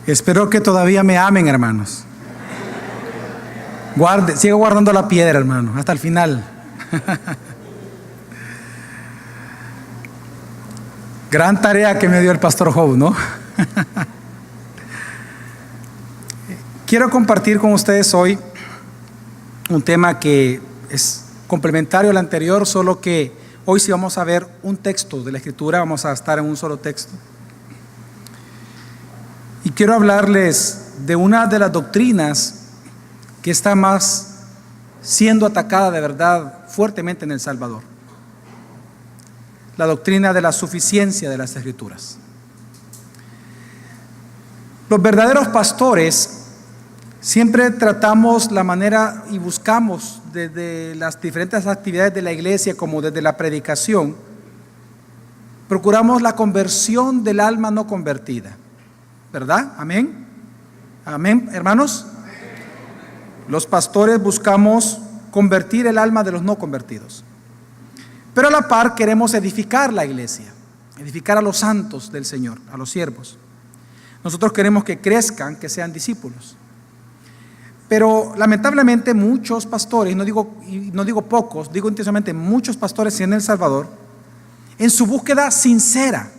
Espero que todavía me amen, hermanos. Sigo guardando la piedra, hermano, hasta el final. Gran tarea que me dio el pastor Job, ¿no? Quiero compartir con ustedes hoy un tema que es complementario al anterior, solo que hoy sí vamos a ver un texto de la Escritura, vamos a estar en un solo texto. Y quiero hablarles de una de las doctrinas que está más siendo atacada de verdad fuertemente en El Salvador. La doctrina de la suficiencia de las Escrituras. Los verdaderos pastores siempre tratamos la manera y buscamos desde las diferentes actividades de la iglesia, como desde la predicación, procuramos la conversión del alma no convertida. ¿Verdad? Amén. Amén, hermanos. Los pastores buscamos convertir el alma de los no convertidos. Pero a la par queremos edificar la iglesia, edificar a los santos del Señor, a los siervos. Nosotros queremos que crezcan, que sean discípulos. Pero lamentablemente muchos pastores, no digo pocos, digo intencionalmente muchos pastores en El Salvador, en su búsqueda sincera,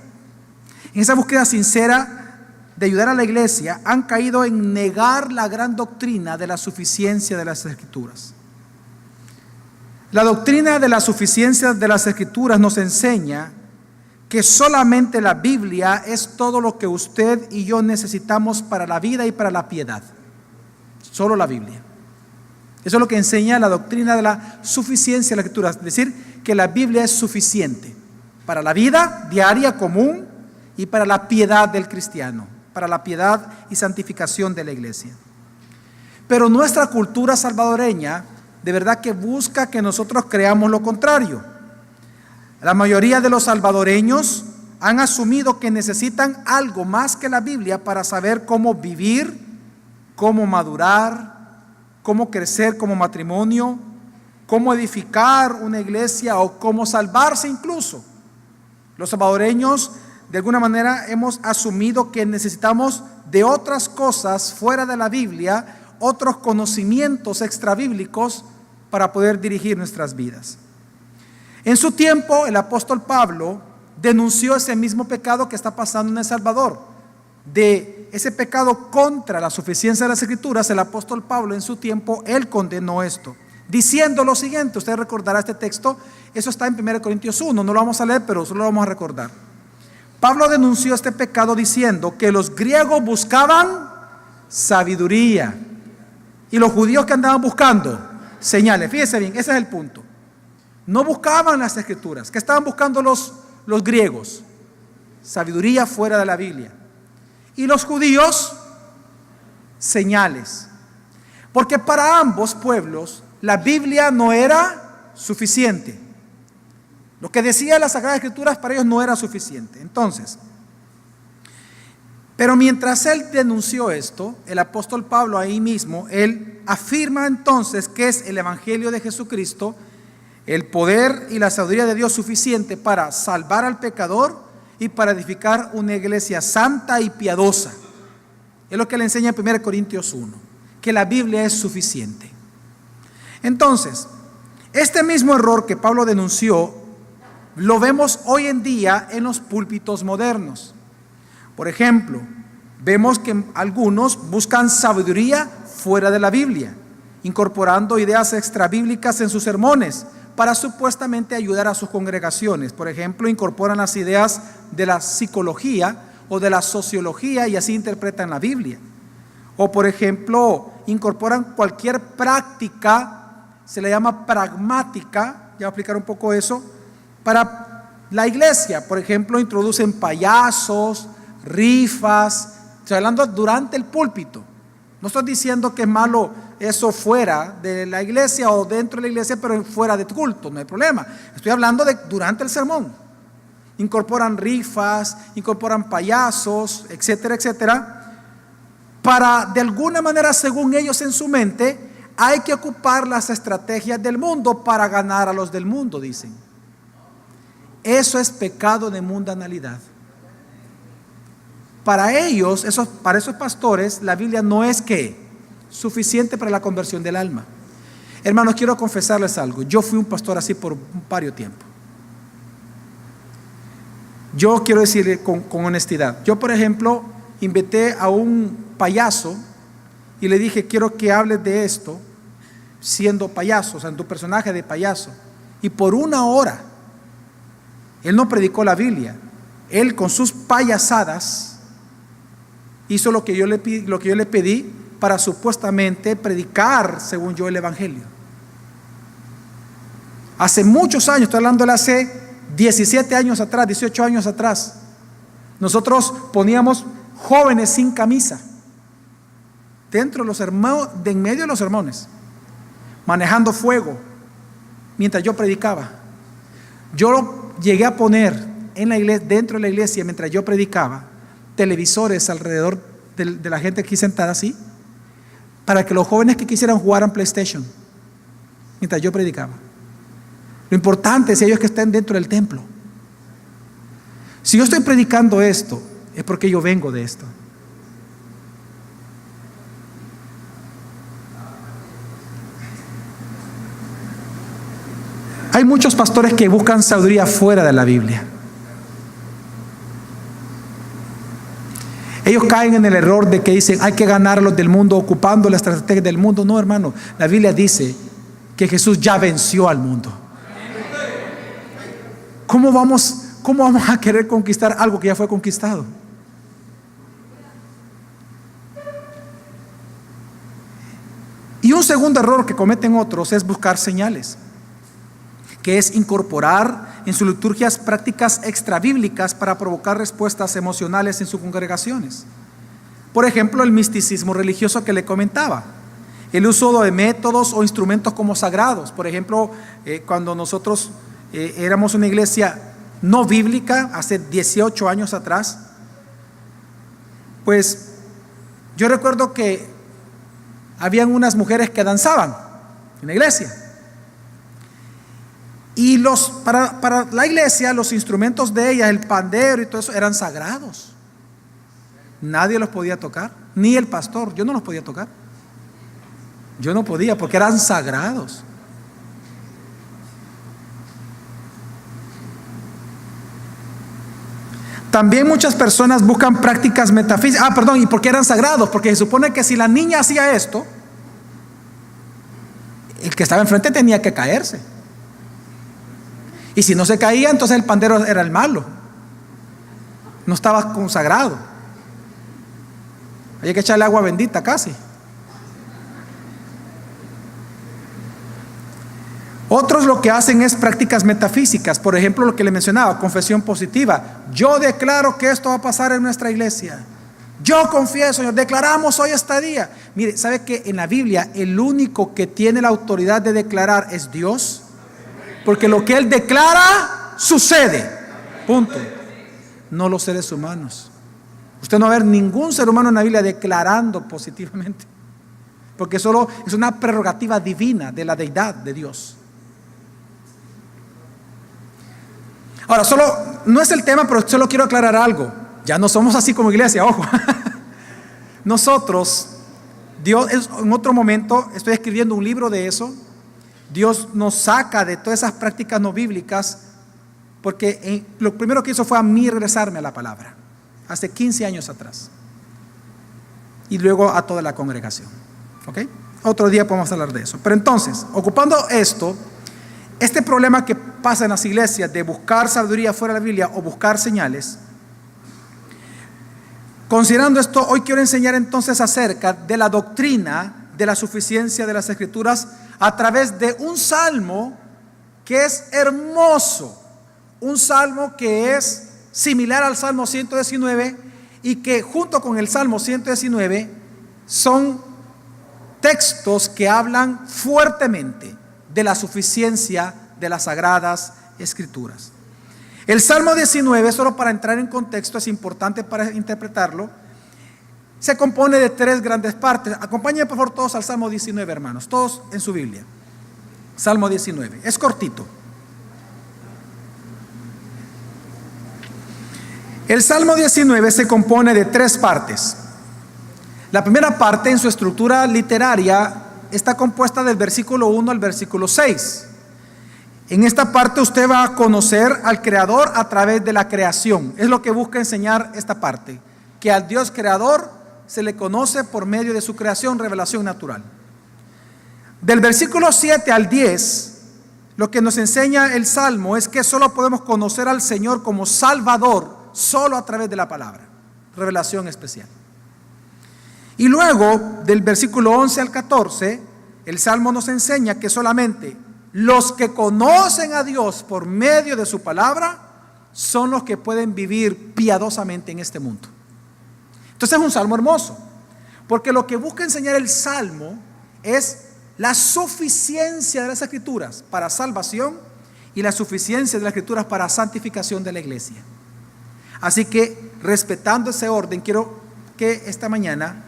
en esa búsqueda sincera de ayudar a la iglesia, han caído en negar la gran doctrina de la suficiencia de las Escrituras. La doctrina de la suficiencia de las Escrituras nos enseña que solamente la Biblia es todo lo que usted y yo necesitamos para la vida y para la piedad. Solo la Biblia. Eso es lo que enseña la doctrina de la suficiencia de las Escrituras, es decir, que la Biblia es suficiente para la vida diaria común y para la piedad del cristiano, para la piedad y santificación de la iglesia. Pero nuestra cultura salvadoreña de verdad que busca que nosotros creamos lo contrario. La mayoría de los salvadoreños han asumido que necesitan algo más que la Biblia para saber cómo vivir, cómo madurar, cómo crecer como matrimonio, cómo edificar una iglesia o cómo salvarse incluso. Los salvadoreños de alguna manera hemos asumido que necesitamos de otras cosas fuera de la Biblia, otros conocimientos extrabíblicos para poder dirigir nuestras vidas. En su tiempo, el apóstol Pablo denunció ese mismo pecado que está pasando en El Salvador. De ese pecado contra la suficiencia de las Escrituras, el apóstol Pablo en su tiempo, él condenó esto, diciendo lo siguiente. Usted recordará este texto, eso está en 1 Corintios 1, no lo vamos a leer, pero solo lo vamos a recordar. Pablo denunció este pecado diciendo que los griegos buscaban sabiduría y los judíos que andaban buscando señales. Fíjese bien, ese es el punto. No buscaban las Escrituras. ¿Qué estaban buscando los griegos? Sabiduría fuera de la Biblia. Y los judíos, señales. Porque para ambos pueblos la Biblia no era suficiente. Lo que decía las Sagradas Escrituras para ellos no era suficiente. Entonces, pero mientras él denunció esto, el apóstol Pablo ahí mismo, él afirma entonces que es el Evangelio de Jesucristo, el poder y la sabiduría de Dios suficiente para salvar al pecador y para edificar una iglesia santa y piadosa. Es lo que le enseña en 1 Corintios 1, que la Biblia es suficiente. Entonces, este mismo error que Pablo denunció, lo vemos hoy en día en los púlpitos modernos. Por ejemplo, vemos que algunos buscan sabiduría fuera de la Biblia, incorporando ideas extrabíblicas en sus sermones para supuestamente ayudar a sus congregaciones. Por ejemplo, incorporan las ideas de la psicología o de la sociología y así interpretan la Biblia. O por ejemplo, incorporan cualquier práctica, se le llama pragmática, ya voy a explicar un poco eso, para la iglesia. Por ejemplo, introducen payasos, rifas, estoy hablando durante el púlpito. No estoy diciendo que es malo eso fuera de la iglesia o dentro de la iglesia, pero fuera de culto, no hay problema. Estoy hablando de durante el sermón. Incorporan rifas, incorporan payasos, etcétera, etcétera, para de alguna manera, según ellos en su mente, hay que ocupar las estrategias del mundo para ganar a los del mundo, dicen. Eso es pecado de mundanalidad. para ellos, para esos pastores, la Biblia no es suficiente para la conversión del alma. Hermanos, quiero confesarles algo. Yo fui un pastor así por un varios tiempo. Yo quiero decirle con honestidad. Yo, por ejemplo, invité a un payaso y le dije, quiero que hables de esto siendo payaso, o sea, en tu personaje de payaso. Y por 1 hora, él no predicó la Biblia. Él con sus payasadas hizo lo que yo le pedí para supuestamente predicar, según yo, el Evangelio. Hace muchos años, estoy hablando de hace 17 años atrás, 18 años atrás, nosotros poníamos jóvenes sin camisa dentro de los sermones, de en medio de los sermones, manejando fuego mientras yo predicaba. Yo llegué a poner en la iglesia, dentro de la iglesia, mientras yo predicaba, televisores alrededor de la gente aquí sentada así, para que los jóvenes que quisieran jugaran PlayStation mientras yo predicaba. Lo importante es ellos que estén dentro del templo. Si yo estoy predicando esto, es porque yo vengo de esto. Hay muchos pastores que buscan sabiduría fuera de la Biblia. Ellos caen en el error de que dicen hay que ganarlos del mundo ocupando la estrategia del mundo. No, hermano, la Biblia dice que Jesús ya venció al mundo. ¿Cómo vamos a querer conquistar algo que ya fue conquistado? Y un segundo error que cometen otros es buscar señales, que es incorporar en sus liturgias prácticas extrabíblicas para provocar respuestas emocionales en sus congregaciones. Por ejemplo, el misticismo religioso que le comentaba, el uso de métodos o instrumentos como sagrados. Por ejemplo, cuando nosotros éramos una iglesia no bíblica hace 18 años atrás, pues yo recuerdo que habían unas mujeres que danzaban en la iglesia. Y para la iglesia, los instrumentos de ella, el pandero y todo eso, eran sagrados. Nadie los podía tocar, ni el pastor. Yo no los podía tocar. Yo no podía porque eran sagrados. También muchas personas buscan prácticas metafísicas. ¿Y por qué eran sagrados? Porque se supone que si la niña hacía esto, el que estaba enfrente tenía que caerse. Y si no se caía, entonces el pandero era el malo. No estaba consagrado. Había que echarle agua bendita casi. Otros lo que hacen es prácticas metafísicas. Por ejemplo, lo que le mencionaba, confesión positiva. Yo declaro que esto va a pasar en nuestra iglesia. Yo confieso, Señor, declaramos hoy este día. Mire, ¿sabe que en la Biblia el único que tiene la autoridad de declarar es Dios? Porque lo que Él declara, sucede. Punto. No los seres humanos. Usted no va a ver ningún ser humano en la Biblia declarando positivamente. Porque solo es una prerrogativa divina de la deidad de Dios. Ahora, no es el tema, pero solo quiero aclarar algo. Ya no somos así como iglesia, ojo. Nosotros, Dios, en otro momento, estoy escribiendo un libro de eso. Dios nos saca de todas esas prácticas no bíblicas, porque lo primero que hizo fue a mí regresarme a la palabra, hace 15 años atrás. Y luego a toda la congregación. ¿Ok? Otro día podemos hablar de eso. Pero entonces, ocupando esto, este problema que pasa en las iglesias de buscar sabiduría fuera de la Biblia o buscar señales, considerando esto, hoy quiero enseñar entonces acerca de la doctrina de la suficiencia de las Escrituras a través de un salmo que es hermoso, un salmo que es similar al Salmo 119 y que junto con el Salmo 119 son textos que hablan fuertemente de la suficiencia de las Sagradas Escrituras. El Salmo 19, solo para entrar en contexto, es importante para interpretarlo, se compone de 3 grandes partes. Acompáñenme por favor todos al Salmo 19, hermanos, todos en su Biblia. Salmo 19, es cortito. El Salmo 19 se compone de 3 partes. La primera parte, en su estructura literaria, está compuesta del versículo 1 al versículo 6. En esta parte usted va a conocer al Creador a través de la creación. Es lo que busca enseñar esta parte, que al Dios Creador se le conoce por medio de su creación, revelación natural. Del versículo 7 al 10, lo que nos enseña el Salmo es que solo podemos conocer al Señor como Salvador solo a través de la palabra, revelación especial. Y luego, del versículo 11 al 14, el Salmo nos enseña que solamente los que conocen a Dios por medio de su palabra son los que pueden vivir piadosamente en este mundo. Entonces es un salmo hermoso, porque lo que busca enseñar el Salmo es la suficiencia de las Escrituras para salvación y la suficiencia de las Escrituras para santificación de la iglesia. Así que, respetando ese orden, quiero que esta mañana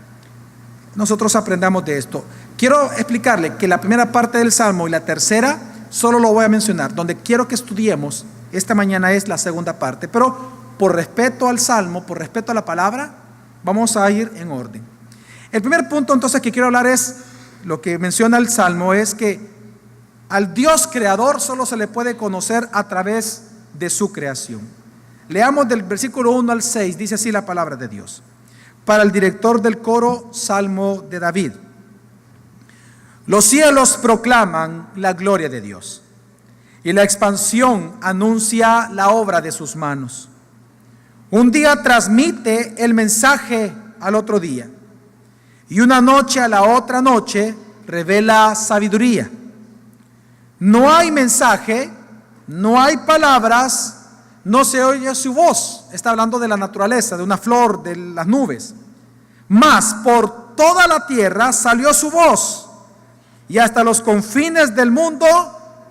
nosotros aprendamos de esto. Quiero explicarle que la primera parte del Salmo y la tercera solo lo voy a mencionar. Donde quiero que estudiemos esta mañana es la segunda parte, pero por respeto al Salmo, por respeto a la palabra, vamos a ir en orden. El primer punto entonces que quiero hablar es, lo que menciona el Salmo es que al Dios creador solo se le puede conocer a través de su creación. Leamos del versículo 1 al 6, dice así la palabra de Dios. Para el director del coro, Salmo de David. Los cielos proclaman la gloria de Dios, y la expansión anuncia la obra de sus manos. Un día transmite el mensaje al otro día, y una noche a la otra noche revela sabiduría. No hay mensaje, no hay palabras, no se oye su voz. Está hablando de la naturaleza, de una flor, de las nubes. Mas por toda la tierra salió su voz, y hasta los confines del mundo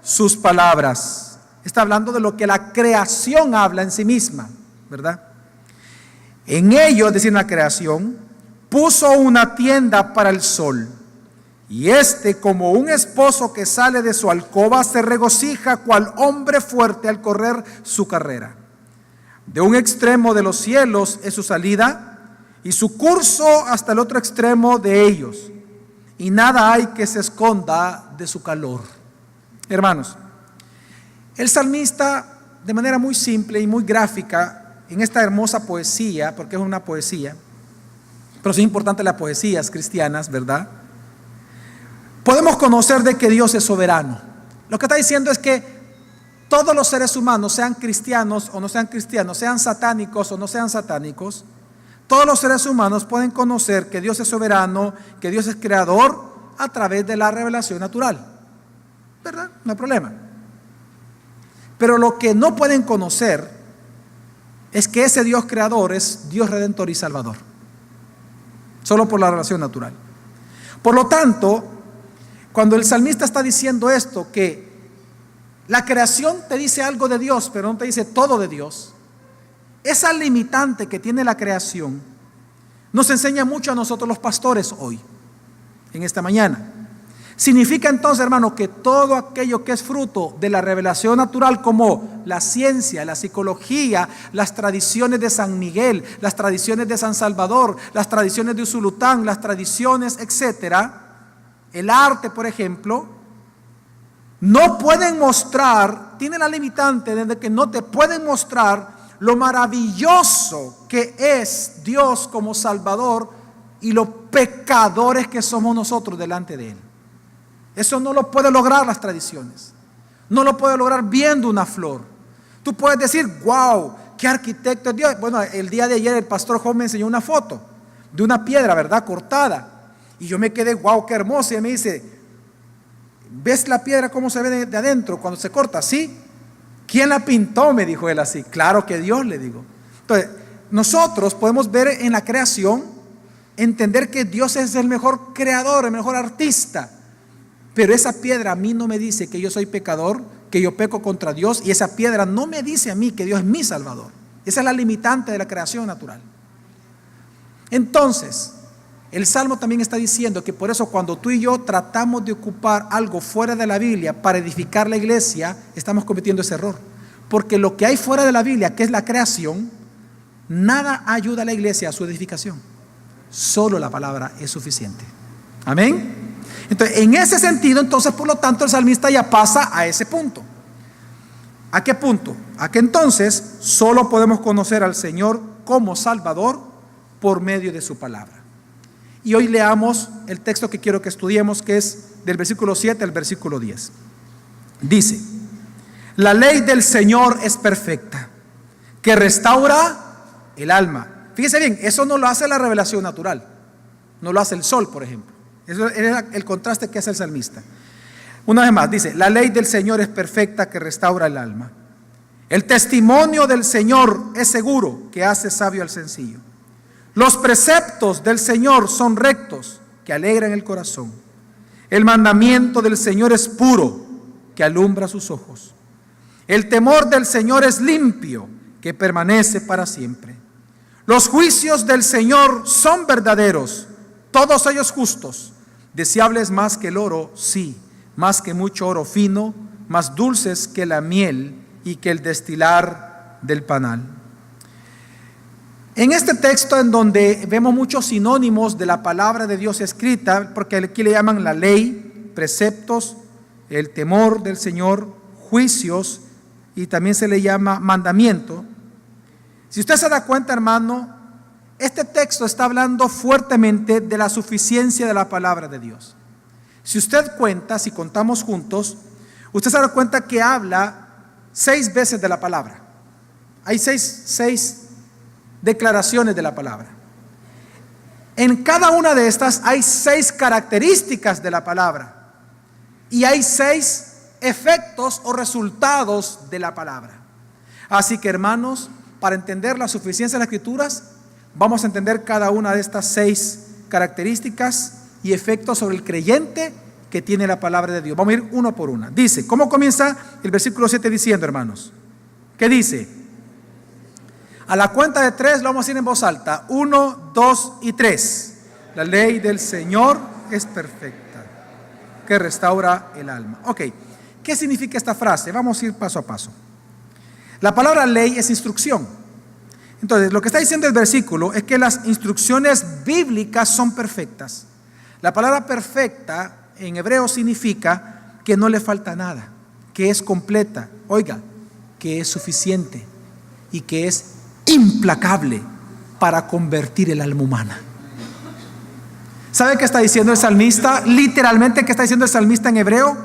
sus palabras. Está hablando de lo que la creación habla en sí misma, ¿verdad? En ello, es decir, en la creación, puso una tienda para el sol, y como un esposo que sale de su alcoba, se regocija cual hombre fuerte al correr su carrera. De un extremo de los cielos es su salida, y su curso hasta el otro extremo de ellos, y nada hay que se esconda de su calor. Hermanos, el salmista, de manera muy simple y muy gráfica, en esta hermosa poesía, porque es una poesía, pero es importante las poesías cristianas, ¿verdad? Podemos conocer de que Dios es soberano. Lo que está diciendo es que todos los seres humanos, sean cristianos o no sean cristianos, sean satánicos o no sean satánicos, todos los seres humanos pueden conocer que Dios es soberano, que Dios es creador a través de la revelación natural, ¿verdad? No hay problema. Pero lo que no pueden conocer es que ese Dios creador es Dios redentor y salvador, solo por la revelación natural. Por lo tanto, cuando el salmista está diciendo esto, que la creación te dice algo de Dios, pero no te dice todo de Dios, esa limitante que tiene la creación nos enseña mucho a nosotros los pastores hoy, en esta mañana. Significa entonces, hermano, que todo aquello que es fruto de la revelación natural, como la ciencia, la psicología, las tradiciones de San Miguel, las tradiciones de San Salvador, las tradiciones de Usulután, las tradiciones, etcétera, el arte, por ejemplo, no pueden mostrar, tiene la limitante de que no te pueden mostrar lo maravilloso que es Dios como Salvador y los pecadores que somos nosotros delante de Él. Eso no lo puede lograr las tradiciones, no lo puede lograr viendo una flor. Tú puedes decir, wow, qué arquitecto es Dios. Bueno, el día de ayer el pastor Juan me enseñó una foto de una piedra, ¿verdad?, cortada, y yo me quedé, wow, qué hermosa. Y me dice, ¿ves la piedra cómo se ve de adentro cuando se corta? Sí. ¿Quién la pintó?, me dijo él así. Claro que Dios, le digo. Entonces, nosotros podemos ver en la creación, entender que Dios es el mejor creador, el mejor artista. Pero esa piedra a mí no me dice que yo soy pecador, que yo peco contra Dios, y esa piedra no me dice a mí que Dios es mi Salvador. Esa es la limitante de la creación natural. Entonces, el Salmo también está diciendo que por eso cuando tú y yo tratamos de ocupar algo fuera de la Biblia para edificar la iglesia, estamos cometiendo ese error. Porque lo que hay fuera de la Biblia, que es la creación, Nada ayuda a la iglesia a su edificación. Solo la palabra es suficiente. Amén. Entonces, en ese sentido, entonces, por lo tanto, el salmista ya pasa a ese punto. ¿A qué punto? A que entonces solo podemos conocer al Señor como Salvador por medio de su palabra. Y hoy leamos el texto que quiero que estudiemos, que es del versículo 7 al versículo 10. Dice: la ley del Señor es perfecta, que restaura el alma. Fíjese bien, eso no lo hace la revelación natural, no lo hace el sol, por ejemplo. Eso es el contraste que hace el salmista. Una vez más, dice: la ley del Señor es perfecta, que restaura el alma. El testimonio del Señor es seguro, que hace sabio al sencillo. Los preceptos del Señor son rectos, que alegran el corazón. El mandamiento del Señor es puro, que alumbra sus ojos. El temor del Señor es limpio, que permanece para siempre. Los juicios del Señor son verdaderos, todos ellos justos. Deseables más que el oro, sí, más que mucho oro fino, más dulces que la miel y que el destilar del panal. En este texto, en donde vemos muchos sinónimos de la palabra de Dios escrita, porque aquí le llaman la ley, preceptos, el temor del Señor, juicios, y también se le llama mandamiento. Si usted se da cuenta, hermano, este texto está hablando fuertemente de la suficiencia de la palabra de Dios. Si usted cuenta, si contamos juntos, usted se da cuenta que habla 6 veces de la palabra. Hay seis declaraciones de la palabra. En cada una de estas hay 6 características de la palabra y hay 6 efectos o resultados de la palabra. Así que, hermanos, para entender la suficiencia de las Escrituras, vamos a entender cada una de estas 6 características y efectos sobre el creyente que tiene la palabra de Dios. Vamos a ir uno por una. Dice, ¿cómo comienza el versículo 7 diciendo, hermanos? ¿Qué dice? A la cuenta de 3 lo vamos a decir en voz alta. 1, 2 y 3. La ley del Señor es perfecta, que restaura el alma. Ok, ¿qué significa esta frase? Vamos a ir paso a paso. La palabra ley es instrucción. Entonces, lo que está diciendo el versículo es que las instrucciones bíblicas son perfectas. La palabra perfecta en hebreo significa que no le falta nada, que es completa, oiga, que es suficiente y que es implacable para convertir el alma humana. ¿Sabe qué está diciendo el salmista? Literalmente, ¿qué está diciendo el salmista en hebreo?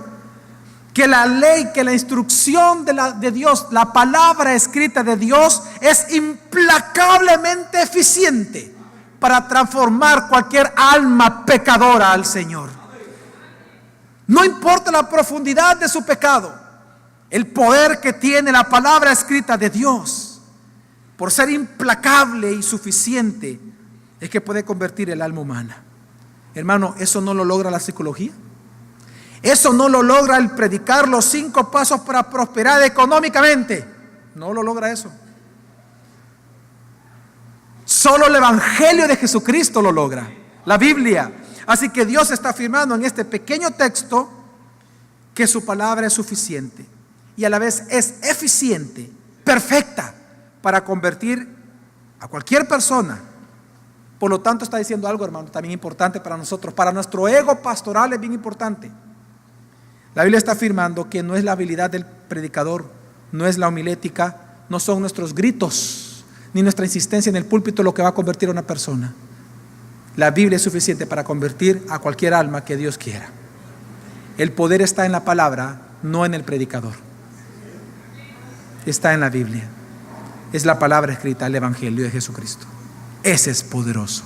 Que la ley, que la instrucción de Dios, la palabra escrita de Dios es implacablemente eficiente para transformar cualquier alma pecadora al Señor. No importa la profundidad de su pecado, el poder que tiene la palabra escrita de Dios, por ser implacable y suficiente, es que puede convertir el alma humana. Hermano, ¿eso no lo logra la psicología? Eso no lo logra el predicar los 5 pasos para prosperar económicamente. No lo logra eso. Solo el Evangelio de Jesucristo lo logra, la Biblia. Así que Dios está afirmando en este pequeño texto que su palabra es suficiente y a la vez es eficiente, perfecta para convertir a cualquier persona. Por lo tanto, está diciendo algo, hermano, también importante para nosotros, para nuestro ego pastoral es bien importante. La Biblia está afirmando que no es la habilidad del predicador, no es la homilética, no son nuestros gritos, ni nuestra insistencia en el púlpito lo que va a convertir a una persona. La Biblia es suficiente para convertir a cualquier alma que Dios quiera. El poder está en la palabra, no en el predicador. Está en la Biblia. Es la palabra escrita, el Evangelio de Jesucristo. Ese es poderoso.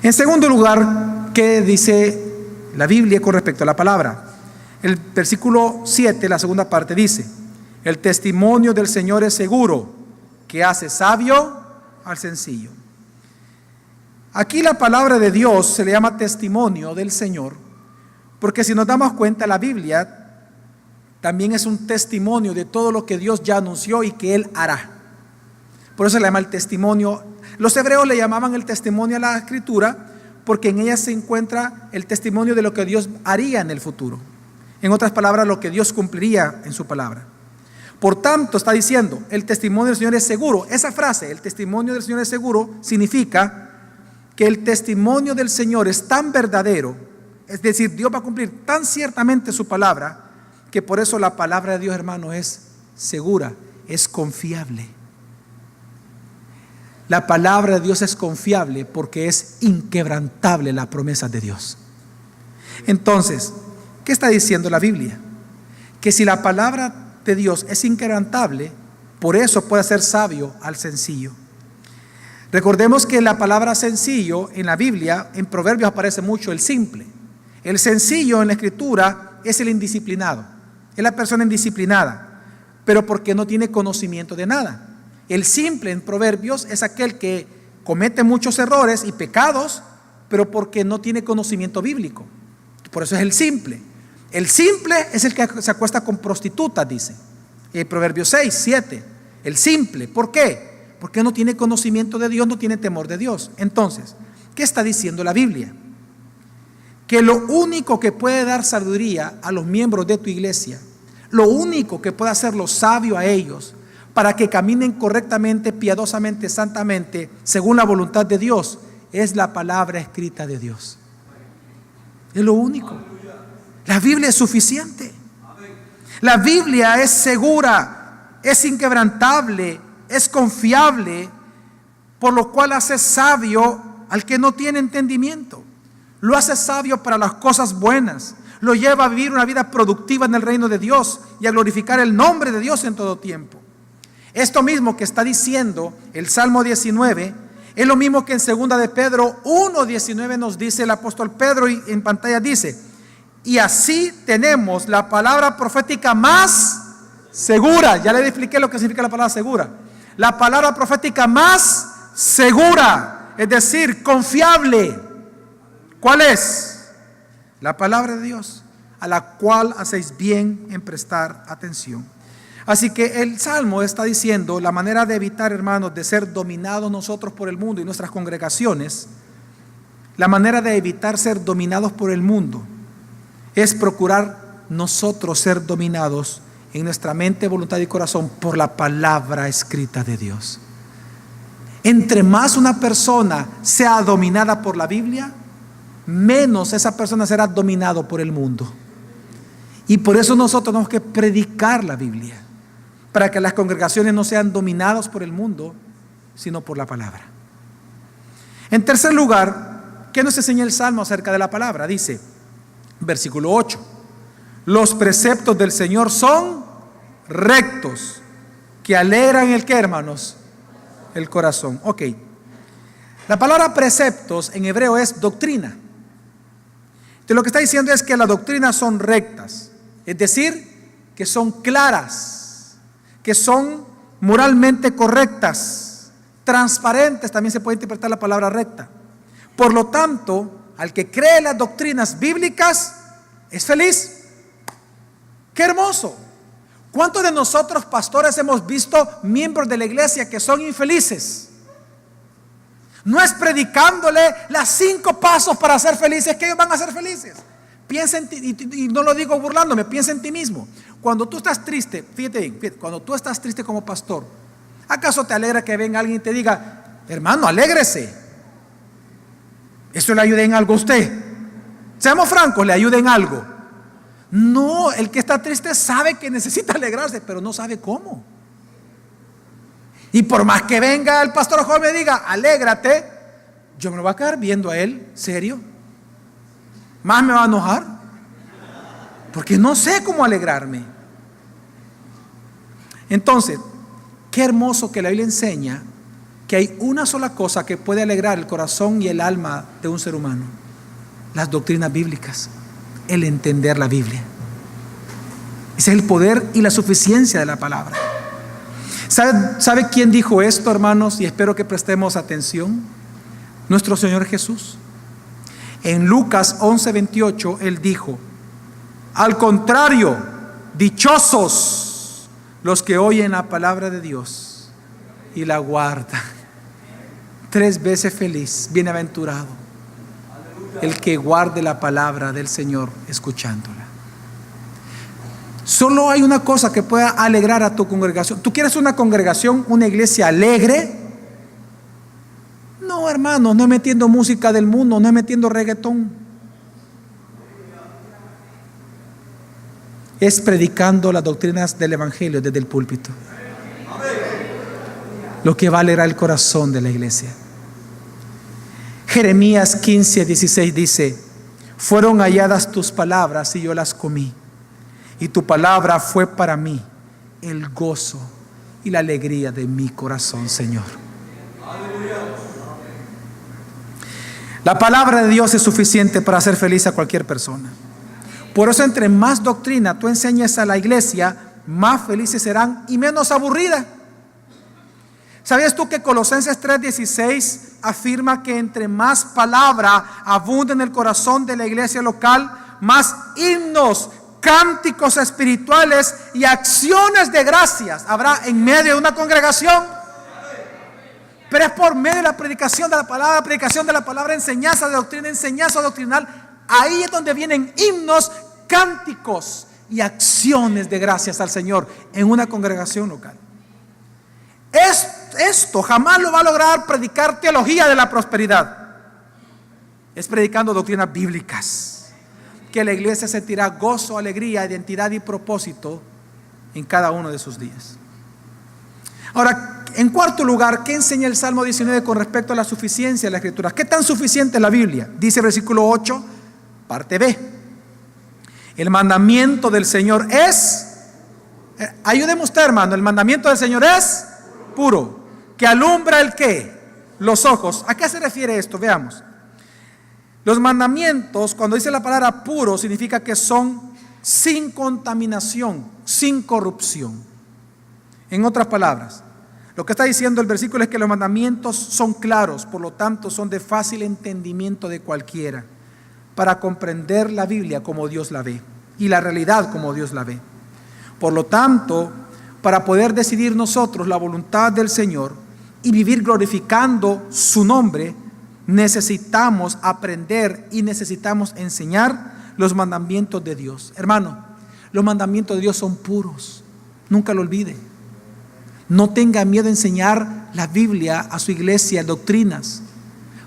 En segundo lugar, ¿qué dice la Biblia con respecto a la palabra? El versículo 7, la segunda parte dice: el testimonio del Señor es seguro, que hace sabio al sencillo. Aquí la palabra de Dios se le llama testimonio del Señor, porque si nos damos cuenta, la Biblia también es un testimonio de todo lo que Dios ya anunció y que Él hará. Por eso se le llama el testimonio. Los hebreos le llamaban el testimonio a la Escritura, porque en ella se encuentra el testimonio de lo que Dios haría en el futuro. En otras palabras, lo que Dios cumpliría en su palabra. Por tanto, está diciendo, el testimonio del Señor es seguro. Esa frase, el testimonio del Señor es seguro, significa que el testimonio del Señor es tan verdadero, es decir, Dios va a cumplir tan ciertamente su palabra, que por eso la palabra de Dios, hermano, es segura, es confiable. La palabra de Dios es confiable porque es inquebrantable la promesa de Dios. Entonces, ¿qué está diciendo la Biblia? Que si la palabra de Dios es inquebrantable, por eso puede hacer sabio al sencillo. Recordemos que la palabra sencillo en la Biblia, en Proverbios aparece mucho el simple. El sencillo en la Escritura es el indisciplinado, es la persona indisciplinada, pero porque no tiene conocimiento de nada. El simple en Proverbios es aquel que comete muchos errores y pecados, pero porque no tiene conocimiento bíblico. Por eso es el simple. El simple es el que se acuesta con prostitutas, dice Proverbios 6, 7. El simple, ¿por qué? Porque no tiene conocimiento de Dios, no tiene temor de Dios. Entonces, ¿qué está diciendo la Biblia? Que lo único que puede dar sabiduría a los miembros de tu iglesia, lo único que puede hacerlos sabios a ellos, para que caminen correctamente, piadosamente, santamente, según la voluntad de Dios, es la palabra escrita de Dios. Es lo único. La Biblia es suficiente. La Biblia es segura, es inquebrantable, es confiable, por lo cual hace sabio al que no tiene entendimiento. Lo hace sabio para las cosas buenas. Lo lleva a vivir una vida productiva en el reino de Dios y a glorificar el nombre de Dios en todo tiempo. Esto mismo que está diciendo el Salmo 19 es lo mismo que en 2 de Pedro 1:19 nos dice el apóstol Pedro, y en pantalla dice: y así tenemos la palabra profética más segura. Ya le expliqué lo que significa la palabra segura. La palabra profética más segura, es decir, confiable. ¿Cuál es? La palabra de Dios, a la cual hacéis bien en prestar atención. Así que el Salmo está diciendo la manera de evitar, hermanos, de ser dominados nosotros por el mundo y nuestras congregaciones. La manera de evitar ser dominados por el mundo es procurar nosotros ser dominados en nuestra mente, voluntad y corazón por la palabra escrita de Dios. Entre más una persona sea dominada por la Biblia, menos esa persona será dominado por el mundo. Y por eso nosotros tenemos que predicar la Biblia, para que las congregaciones no sean dominadas por el mundo, sino por la palabra. En tercer lugar, ¿qué nos enseña el Salmo acerca de la palabra? Dice, versículo 8, los preceptos del Señor son rectos, que alegran el ¿qué, hermanos? El corazón. Ok. La palabra preceptos en hebreo es doctrina. Entonces lo que está diciendo es que las doctrinas son rectas, es decir, que son claras, que son moralmente correctas, transparentes, también se puede interpretar la palabra recta. Por lo tanto, al que cree las doctrinas bíblicas, es feliz. ¡Qué hermoso! ¿Cuántos de nosotros, pastores, hemos visto miembros de la iglesia que son infelices? No es predicándole las 5 pasos para ser felices que ellos van a ser felices. Piensa en ti, y no lo digo burlándome, piensa en ti mismo. Cuando tú estás triste, fíjate bien, cuando tú estás triste como pastor, ¿acaso te alegra que venga alguien y te diga, hermano, alégrese? ¿Eso le ayuda en algo a usted? Seamos francos, ¿le ayuda en algo? No, el que está triste sabe que necesita alegrarse, pero no sabe cómo. Y por más que venga el pastor joven y me diga, alégrate, yo me lo voy a quedar viendo a él, serio. Más me va a enojar, porque no sé cómo alegrarme. Entonces, qué hermoso que la Biblia enseña que hay una sola cosa que puede alegrar el corazón y el alma de un ser humano: las doctrinas bíblicas, el entender la Biblia. Ese es el poder y la suficiencia de la palabra. ¿Sabe quién dijo esto, hermanos? Y espero que prestemos atención. Nuestro Señor Jesús. En Lucas 11:28 Él dijo: al contrario, dichosos los que oyen la palabra de Dios y la guardan. 3 veces feliz, bienaventurado el que guarde la palabra del Señor escuchándola. Solo hay una cosa que pueda alegrar a tu congregación. ¿Tú quieres una congregación, una iglesia alegre? No, hermano, no es metiendo música del mundo, no es metiendo reggaetón. Es predicando las doctrinas del evangelio desde el púlpito. Lo que va a alegrar el corazón de la iglesia. Jeremías 15:16 dice: fueron halladas tus palabras y yo las comí, y tu palabra fue para mí el gozo y la alegría de mi corazón, Señor. La palabra de Dios es suficiente para hacer feliz a cualquier persona. Por eso, entre más doctrina tú enseñes a la iglesia, más felices serán y menos aburrida. ¿Sabías tú que Colosenses 3:16 afirma que entre más palabra abunda en el corazón de la iglesia local, más himnos, cánticos espirituales y acciones de gracias habrá en medio de una congregación? Pero es por medio de la predicación de la palabra, enseñanza de doctrina, enseñanza doctrinal. Ahí es donde vienen himnos, cánticos y acciones de gracias al Señor en una congregación local. Esto jamás lo va a lograr predicar teología de la prosperidad. Es predicando doctrinas bíblicas, que la iglesia sentirá gozo, alegría, identidad y propósito en cada uno de sus días. Ahora, en cuarto lugar, ¿qué enseña el Salmo 19 con respecto a la suficiencia de la Escritura? ¿Qué tan suficiente es la Biblia? Dice el versículo 8, parte B: el mandamiento del Señor es, ayúdeme usted, hermano, el mandamiento del Señor es puro, que alumbra el ¿qué? Los ojos. ¿A qué se refiere esto? Veamos. Los mandamientos, cuando dice la palabra puro, significa que son sin contaminación, sin corrupción. En otras palabras, lo que está diciendo el versículo es que los mandamientos son claros, por lo tanto son de fácil entendimiento de cualquiera, para comprender la Biblia como Dios la ve y la realidad como Dios la ve. Por lo tanto, para poder decidir nosotros la voluntad del Señor y vivir glorificando su nombre, necesitamos aprender y necesitamos enseñar los mandamientos de Dios. Hermano, los mandamientos de Dios son puros, nunca lo olvide. No tenga miedo de enseñar la Biblia a su iglesia, doctrinas.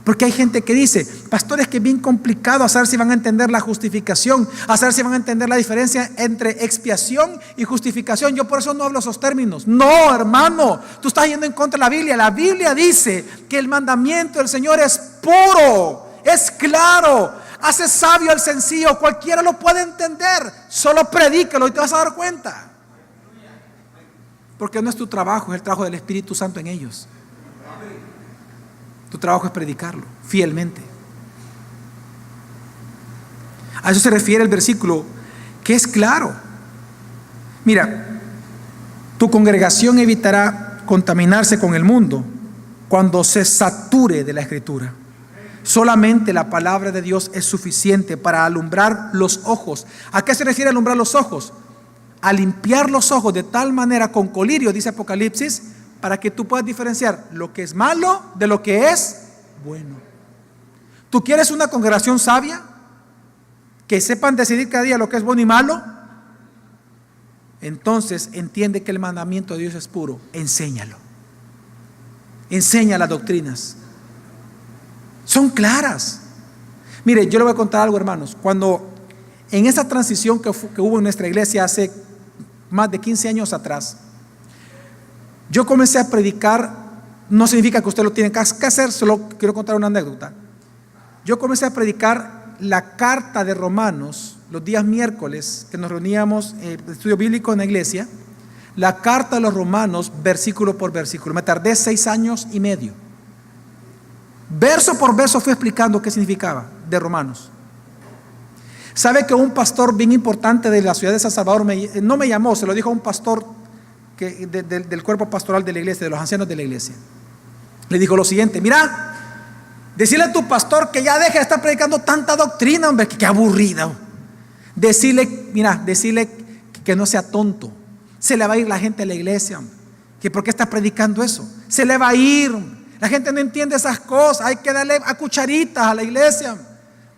Porque hay gente que dice: pastor, es que es bien complicado a saber si van a entender la justificación, a saber si van a entender la diferencia entre expiación y justificación. Yo por eso no hablo esos términos. No, hermano, tú estás yendo en contra de la Biblia. La Biblia dice que el mandamiento del Señor es puro, es claro, hace sabio al sencillo. Cualquiera lo puede entender. Solo predícalo y te vas a dar cuenta. Porque no es tu trabajo, es el trabajo del Espíritu Santo en ellos. Tu trabajo es predicarlo fielmente. A eso se refiere el versículo, que es claro. Mira, tu congregación evitará contaminarse con el mundo cuando se sature de la Escritura. Solamente la palabra de Dios es suficiente para alumbrar los ojos. ¿A qué se refiere alumbrar los ojos? A limpiar los ojos de tal manera con colirio, dice Apocalipsis, para que tú puedas diferenciar lo que es malo de lo que es bueno. ¿Tú quieres una congregación sabia? Que sepan decidir cada día lo que es bueno y malo. Entonces entiende que el mandamiento de Dios es puro. Enséñalo. Enseña las doctrinas. Son claras. Mire, yo le voy a contar algo, hermanos. Cuando en esa transición que hubo en nuestra iglesia hace más de 15 años atrás, yo comencé a predicar. No significa que usted lo tiene que hacer, solo quiero contar una anécdota. Yo comencé a predicar la carta de Romanos los días miércoles que nos reuníamos en el estudio bíblico en la iglesia. La carta de los Romanos, versículo por versículo. Me tardé 6 años y medio. Verso por verso fui explicando qué significaba de Romanos. ¿Sabe que un pastor bien importante de la ciudad de San Salvador no me llamó, se lo dijo a un pastor del cuerpo pastoral de la iglesia, de los ancianos de la iglesia? Le dijo lo siguiente: mira, decirle a tu pastor que ya deje de estar predicando tanta doctrina, hombre, que aburrida. Decirle que no sea tonto. Se le va a ir la gente a la iglesia, hombre. ¿Que por qué está predicando eso? Se le va a ir, hombre. La gente no entiende esas cosas. Hay que darle a cucharitas a la iglesia, hombre.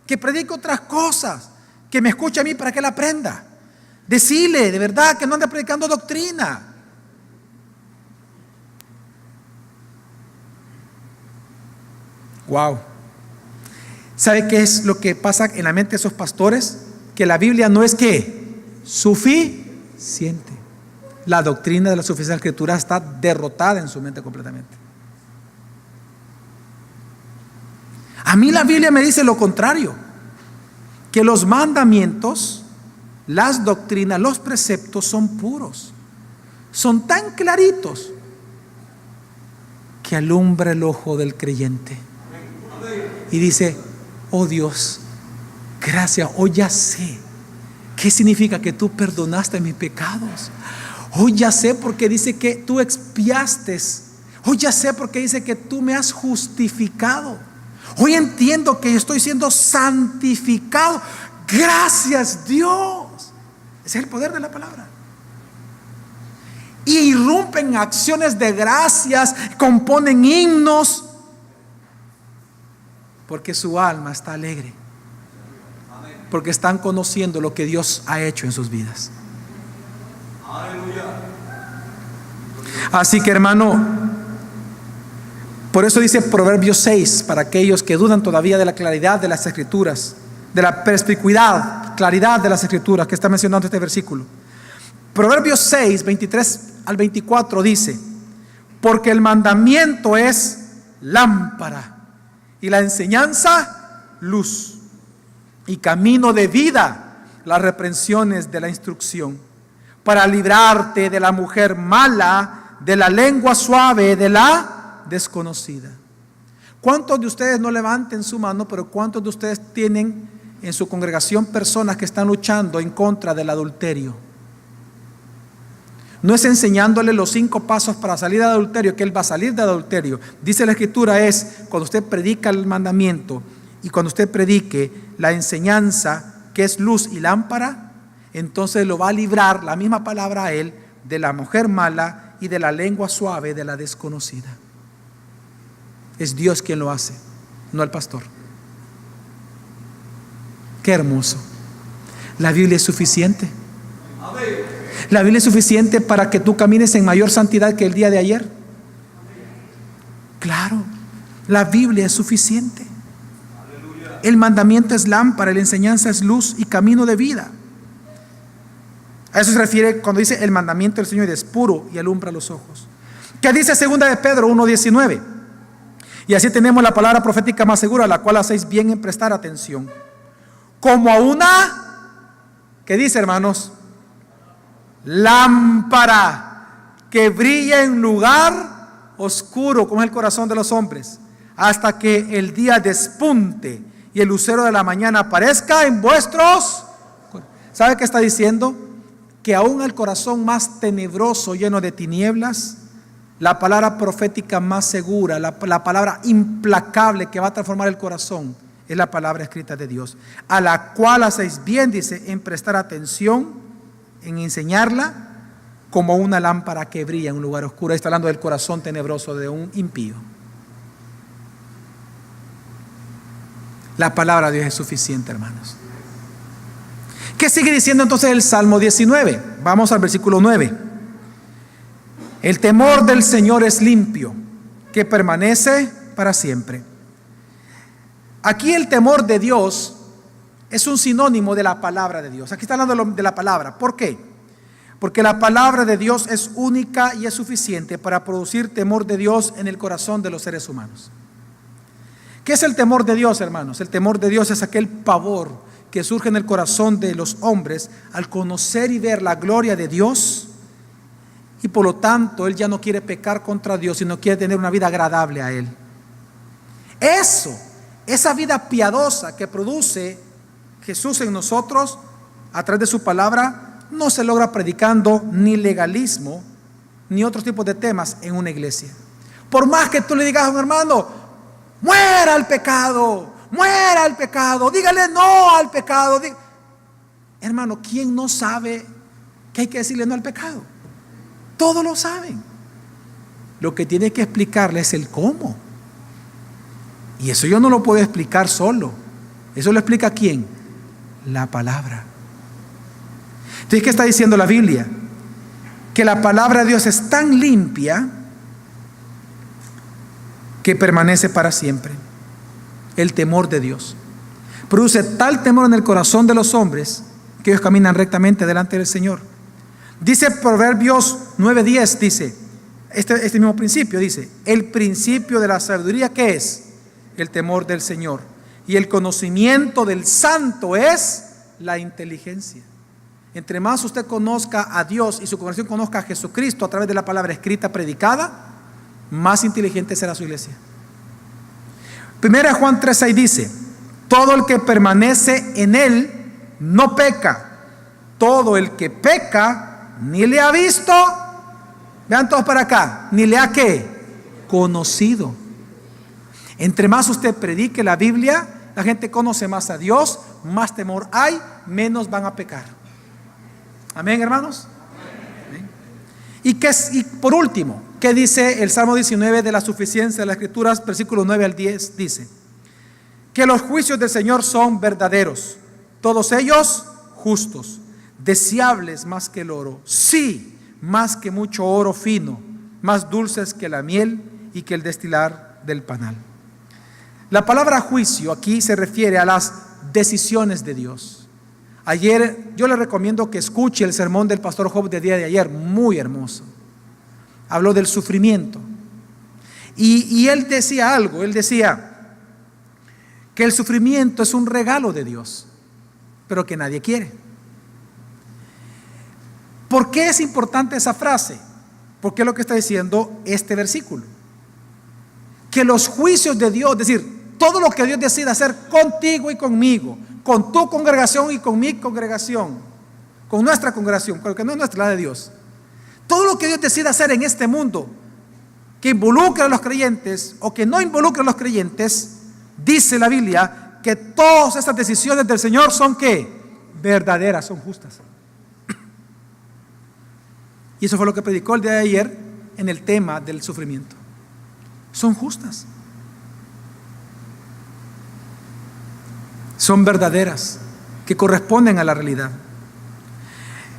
Que predique otras cosas, que me escuche a mí para que la aprenda. Decile de verdad que no ande predicando doctrina. Wow. ¿Sabe qué es lo que pasa en la mente de esos pastores? Que la Biblia no es que suficiente. La doctrina de la suficiencia de la Escritura está derrotada en su mente completamente. A mí la Biblia me dice lo contrario, que los mandamientos, las doctrinas, los preceptos son puros, son tan claritos que alumbra el ojo del creyente y dice: oh Dios, gracias, hoy ya sé qué significa que tú perdonaste mis pecados. Hoy ya sé porque dice que tú expiaste. Hoy ya sé porque dice que tú me has justificado. Hoy entiendo que estoy siendo santificado. Gracias, Dios. Ese es el poder de la palabra. Y irrumpen acciones de gracias, componen himnos, porque su alma está alegre, porque están conociendo lo que Dios ha hecho en sus vidas. Así que, hermano, por eso dice Proverbios 6, para aquellos que dudan todavía de la claridad de las Escrituras, de la perspicuidad, claridad de las Escrituras que está mencionando este versículo. Proverbios 6, 23 al 24 dice: porque el mandamiento es lámpara y la enseñanza luz, y camino de vida las reprensiones de la instrucción, para librarte de la mujer mala, de la lengua suave, de la desconocida. ¿Cuántos de ustedes, no levanten su mano, pero cuántos de ustedes tienen en su congregación personas que están luchando en contra del adulterio? No es enseñándole los 5 pasos para salir del adulterio que él va a salir del adulterio. Dice la Escritura, es cuando usted predica el mandamiento y cuando usted predique la enseñanza que es luz y lámpara, entonces lo va a librar, la misma palabra, a él de la mujer mala y de la lengua suave de la desconocida. Es Dios quien lo hace, no el pastor. Qué hermoso. La Biblia es suficiente. La Biblia es suficiente para que tú camines en mayor santidad que el día de ayer. Claro, la Biblia es suficiente. El mandamiento es lámpara, la enseñanza es luz y camino de vida. A eso se refiere cuando dice el mandamiento del Señor es puro y alumbra los ojos. ¿Qué dice 2 de Pedro 1:19? Y así tenemos la palabra profética más segura, a la cual hacéis bien en prestar atención. Como a una, ¿qué dice, hermanos? Lámpara que brilla en lugar oscuro, como es el corazón de los hombres, hasta que el día despunte y el lucero de la mañana aparezca en vuestros. ¿Sabe qué está diciendo? Que aún el corazón más tenebroso, lleno de tinieblas, la palabra profética más segura, la palabra implacable que va a transformar el corazón, es la palabra escrita de Dios, a la cual hacéis bien, dice, en prestar atención, en enseñarla, como una lámpara que brilla en un lugar oscuro. Ahí está hablando del corazón tenebroso de un impío. La palabra de Dios es suficiente, hermanos. ¿Qué sigue diciendo entonces el Salmo 19? Vamos al versículo 9. El temor del Señor es limpio, que permanece para siempre. Aquí el temor de Dios es un sinónimo de la palabra de Dios. Aquí está hablando de la palabra. ¿Por qué? Porque la palabra de Dios es única y es suficiente para producir temor de Dios en el corazón de los seres humanos. ¿Qué es el temor de Dios, hermanos? El temor de Dios es aquel pavor que surge en el corazón de los hombres al conocer y ver la gloria de Dios, y por lo tanto él ya no quiere pecar contra Dios, sino quiere tener una vida agradable a Él. Esa vida piadosa que produce Jesús en nosotros a través de su palabra, no se logra predicando ni legalismo ni otros tipos de temas en una iglesia. Por más que tú le digas a un hermano, muera al pecado, dígale no al pecado. Hermano, ¿quién no sabe que hay que decirle no al pecado? Todos lo saben. Lo que tiene que explicarle es el cómo. Y eso yo no lo puedo explicar solo. ¿Eso lo explica quién? La palabra. Entonces, ¿qué está diciendo la Biblia? Que la palabra de Dios es tan limpia que permanece para siempre. El temor de Dios produce tal temor en el corazón de los hombres que ellos caminan rectamente delante del Señor. Dice Proverbios 9:10, dice este mismo principio, dice: el principio de la sabiduría, ¿qué es? El temor del Señor, y el conocimiento del santo es la inteligencia. Entre más usted conozca a Dios y su congregación conozca a Jesucristo a través de la palabra escrita, predicada, más inteligente será su iglesia. 1 Juan 3:6 dice: todo el que permanece en él no peca. Todo el que peca ni le ha visto, vean todos para acá, ni le ha ¿qué? Conocido. Entre más usted predique la Biblia, la gente conoce más a Dios, más temor hay, menos van a pecar. Amén, hermanos. Amén. Y por último, ¿qué dice el Salmo 19 de la suficiencia de las Escrituras? Versículos 9 al 10 dice: que los juicios del Señor son verdaderos, todos ellos justos, deseables más que el oro, sí, más que mucho oro fino, más dulces que la miel y que el destilar del panal. La palabra juicio aquí se refiere a las decisiones de Dios. Ayer yo le recomiendo que escuche el sermón del pastor Job del día de ayer, muy hermoso. Habló del sufrimiento y él decía algo, él decía que el sufrimiento es un regalo de Dios, pero que nadie quiere. ¿Por qué es importante esa frase? Porque es lo que está diciendo este versículo. Que los juicios de Dios, es decir, todo lo que Dios decida hacer contigo y conmigo, con tu congregación y con mi congregación, con nuestra congregación, porque no es nuestra, la de Dios. Todo lo que Dios decida hacer en este mundo, que involucre a los creyentes o que no involucre a los creyentes, dice la Biblia que todas estas decisiones del Señor son ¿qué? Verdaderas, son justas. Y eso fue lo que predicó el día de ayer en el tema del sufrimiento. Son justas. Son verdaderas, que corresponden a la realidad.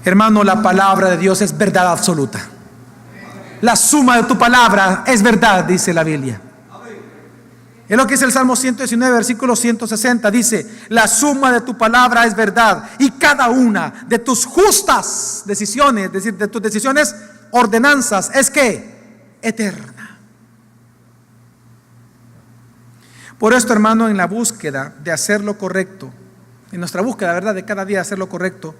Hermano, la palabra de Dios es verdad absoluta. La suma de tu palabra es verdad, dice la Biblia. Es lo que dice el Salmo 119, versículo 160. Dice: la suma de tu palabra es verdad, y cada una de tus justas decisiones, es decir, de tus decisiones, ordenanzas, es que eterna. Por esto, hermano, en la búsqueda de hacer lo correcto, en nuestra búsqueda, ¿verdad?, de cada día hacer lo correcto,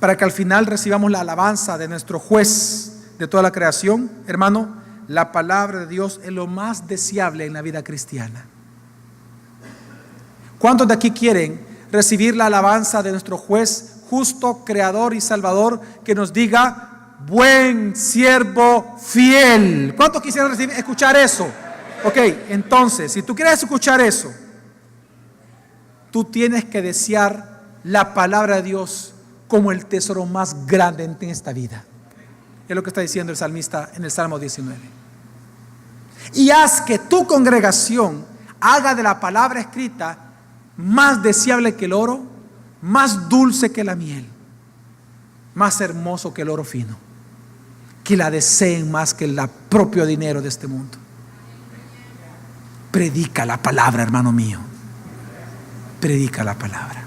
para que al final recibamos la alabanza de nuestro juez de toda la creación, hermano, la palabra de Dios es lo más deseable en la vida cristiana. ¿Cuántos de aquí quieren recibir la alabanza de nuestro juez justo, creador y salvador, que nos diga: buen siervo fiel? ¿Cuántos quisieran escuchar eso? Ok, entonces, si tú quieres escuchar eso, tú tienes que desear la palabra de Dios como el tesoro más grande en esta vida. Es lo que está diciendo el salmista en el Salmo 19. Y haz que tu congregación haga de la palabra escrita más deseable que el oro, más dulce que la miel, más hermoso que el oro fino, que la deseen más que el propio dinero de este mundo. Predica la palabra, hermano mío. Predica la palabra.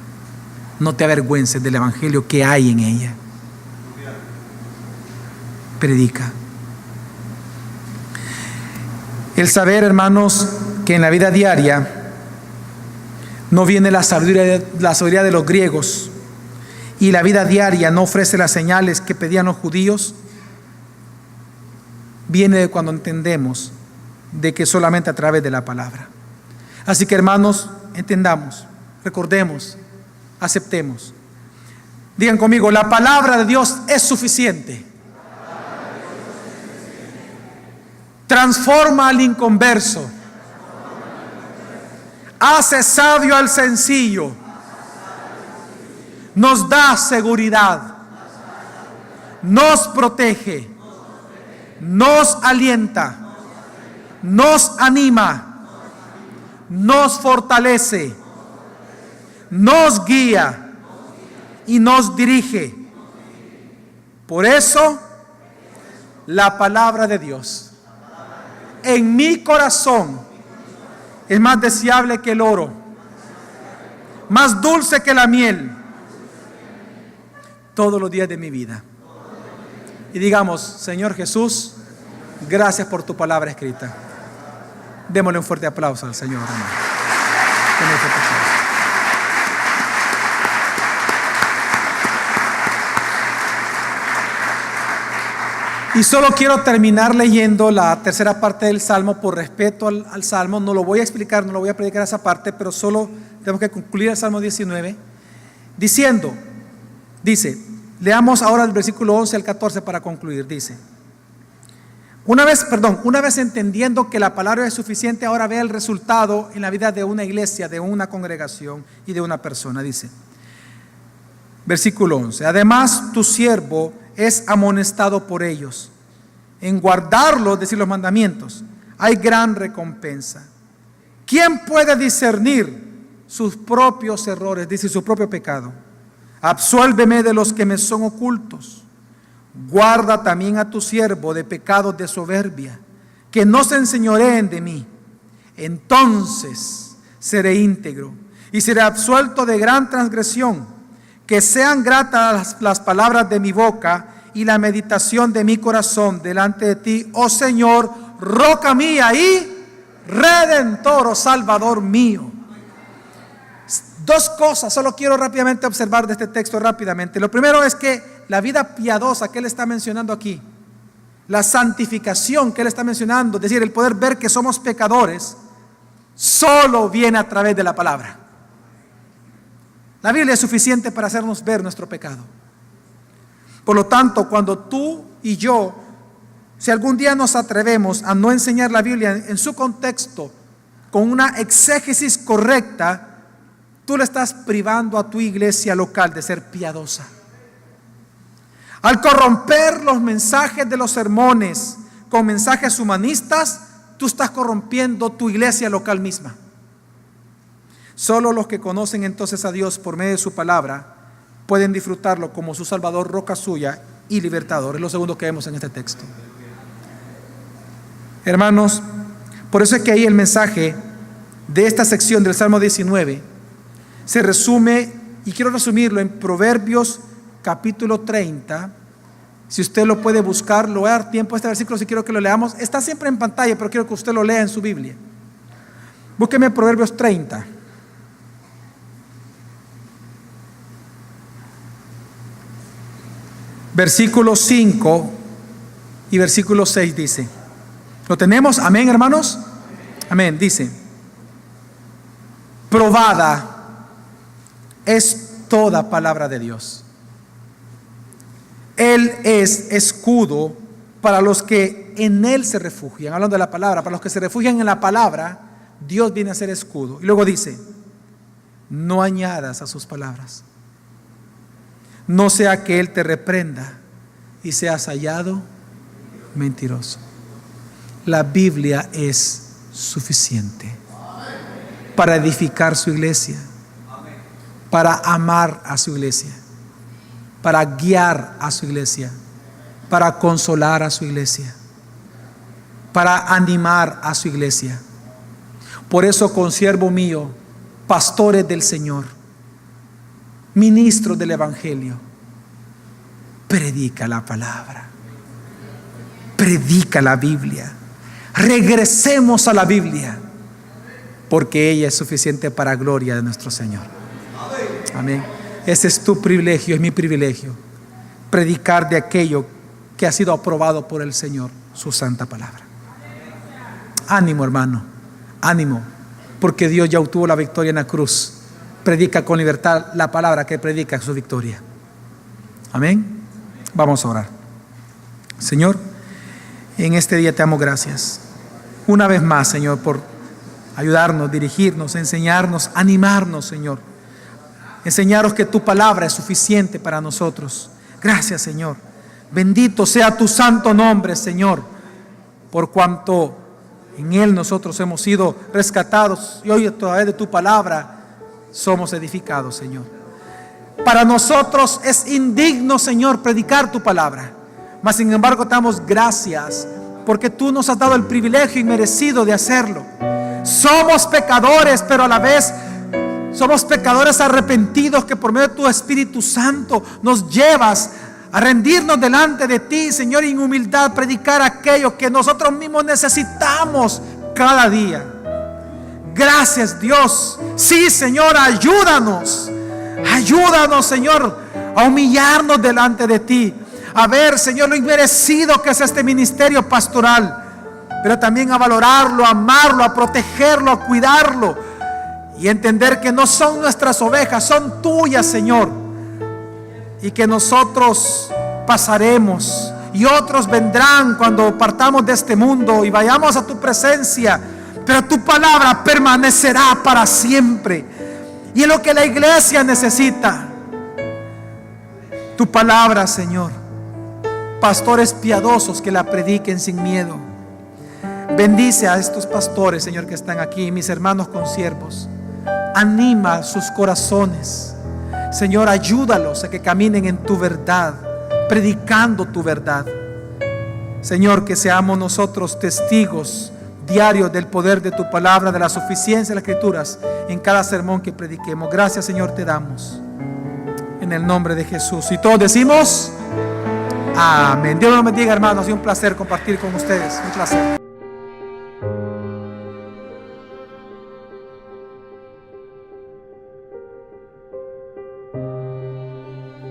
No te avergüences del evangelio que hay en ella. Predica. El saber, hermanos, que en la vida diaria no viene la sabiduría de los griegos, y la vida diaria no ofrece las señales que pedían los judíos, viene de cuando entendemos de que solamente a través de la palabra. Así que, hermanos, entendamos, recordemos, aceptemos. Digan conmigo: la palabra de Dios es suficiente. Transforma al inconverso, hace sabio al sencillo, nos da seguridad, nos protege, nos alienta, nos anima, nos fortalece, nos guía y nos dirige Por eso, la palabra de Dios en mi corazón es más deseable que el oro, más dulce que la miel, todos los días de mi vida. Y digamos: Señor Jesús, gracias por tu palabra escrita. Démosle un fuerte aplauso al Señor, hermano. Démosle un fuerte aplauso. Y solo quiero terminar leyendo la tercera parte del Salmo por respeto al Salmo. No lo voy a explicar, no lo voy a predicar esa parte, pero solo tenemos que concluir el Salmo 19 diciendo, leamos ahora el versículo 11 al 14 para concluir. Dice: una vez entendiendo que la palabra es suficiente, ahora ve el resultado en la vida de una iglesia, de una congregación y de una persona. Dice, versículo 11: además tu siervo es amonestado por ellos. En guardarlos, es decir, los mandamientos, hay gran recompensa. ¿Quién puede discernir sus propios errores? Dice, su propio pecado. Absuélveme de los que me son ocultos. Guarda también a tu siervo de pecados de soberbia, que no se enseñoreen de mí. Entonces seré íntegro y seré absuelto de gran transgresión. Que sean gratas las palabras de mi boca y la meditación de mi corazón delante de ti, oh Señor, roca mía y redentor, oh Salvador mío. Dos cosas solo quiero rápidamente observar de este texto rápidamente. Lo primero es que la vida piadosa que él está mencionando aquí, la santificación que él está mencionando, es decir, el poder ver que somos pecadores, solo viene a través de la palabra. La Biblia es suficiente para hacernos ver nuestro pecado. Por lo tanto, cuando tú y yo, si algún día nos atrevemos a no enseñar la Biblia en su contexto, con una exégesis correcta, tú le estás privando a tu iglesia local de ser piadosa. Al corromper los mensajes de los sermones con mensajes humanistas, tú estás corrompiendo tu iglesia local misma. Solo los que conocen entonces a Dios por medio de su palabra pueden disfrutarlo como su Salvador, roca suya y libertador. Es lo segundo que vemos en este texto. Hermanos, por eso es que ahí el mensaje de esta sección del Salmo 19 se resume, y quiero resumirlo en Proverbios capítulo 30. Si usted lo puede buscar, lo voy a dar tiempo a este versículo si quiero que lo leamos. Está siempre en pantalla, pero quiero que usted lo lea en su Biblia. Búsqueme Proverbios 30. Versículo 5 y versículo 6 dice. ¿Lo tenemos? Amén, hermanos. Amén. Dice: probada es toda palabra de Dios. Él es escudo para los que en Él se refugian. Hablando de la palabra, para los que se refugian en la palabra, Dios viene a ser escudo. Y luego dice: no añadas a sus palabras, no sea que Él te reprenda y seas hallado mentiroso. La Biblia es suficiente para edificar su iglesia, para amar a su iglesia, para guiar a su iglesia, para consolar a su iglesia, para animar a su iglesia. Por eso, consiervo mío, pastores del Señor, ministros del Evangelio, predica la palabra, predica la Biblia. Regresemos a la Biblia, porque ella es suficiente para gloria de nuestro Señor. Amén. Ese es tu privilegio, es mi privilegio, predicar de aquello que ha sido aprobado por el Señor, su santa palabra. Ánimo, hermano, ánimo, porque Dios ya obtuvo la victoria en la cruz. Predica con libertad la palabra que predica su victoria. Amén. Vamos a orar. Señor, en este día te damos gracias una vez más, Señor, por ayudarnos, dirigirnos, enseñarnos, animarnos, Señor. Enseñaros que tu palabra es suficiente para nosotros. Gracias, Señor. Bendito sea tu santo nombre, Señor, por cuanto en Él nosotros hemos sido rescatados y hoy a través de tu palabra somos edificados, Señor. Para nosotros es indigno, Señor, predicar tu palabra. Mas sin embargo te damos gracias porque tú nos has dado el privilegio inmerecido de hacerlo. Somos pecadores, pero a la vez somos pecadores arrepentidos que por medio de tu Espíritu Santo nos llevas a rendirnos delante de ti, Señor, y en humildad predicar aquello que nosotros mismos necesitamos cada día. Gracias, Dios. Sí, Señor, ayúdanos. Ayúdanos, Señor, a humillarnos delante de ti, a ver, Señor, lo inmerecido que es este ministerio pastoral, pero también a valorarlo, a amarlo, a protegerlo, a cuidarlo y entender que no son nuestras ovejas, son tuyas, Señor, y que nosotros pasaremos y otros vendrán cuando partamos de este mundo y vayamos a tu presencia, pero tu palabra permanecerá para siempre. Y es lo que la iglesia necesita, tu palabra, Señor. Pastores piadosos que la prediquen sin miedo. Bendice a estos pastores, Señor, que están aquí, mis hermanos consiervos. Anima sus corazones, Señor, ayúdalos a que caminen en tu verdad, predicando tu verdad. Señor, que seamos nosotros testigos diarios del poder de tu palabra, de la suficiencia de las Escrituras en cada sermón que prediquemos. Gracias, Señor, te damos en el nombre de Jesús. Y todos decimos amén. Dios los bendiga, hermanos. Ha sido un placer compartir con ustedes. Un placer.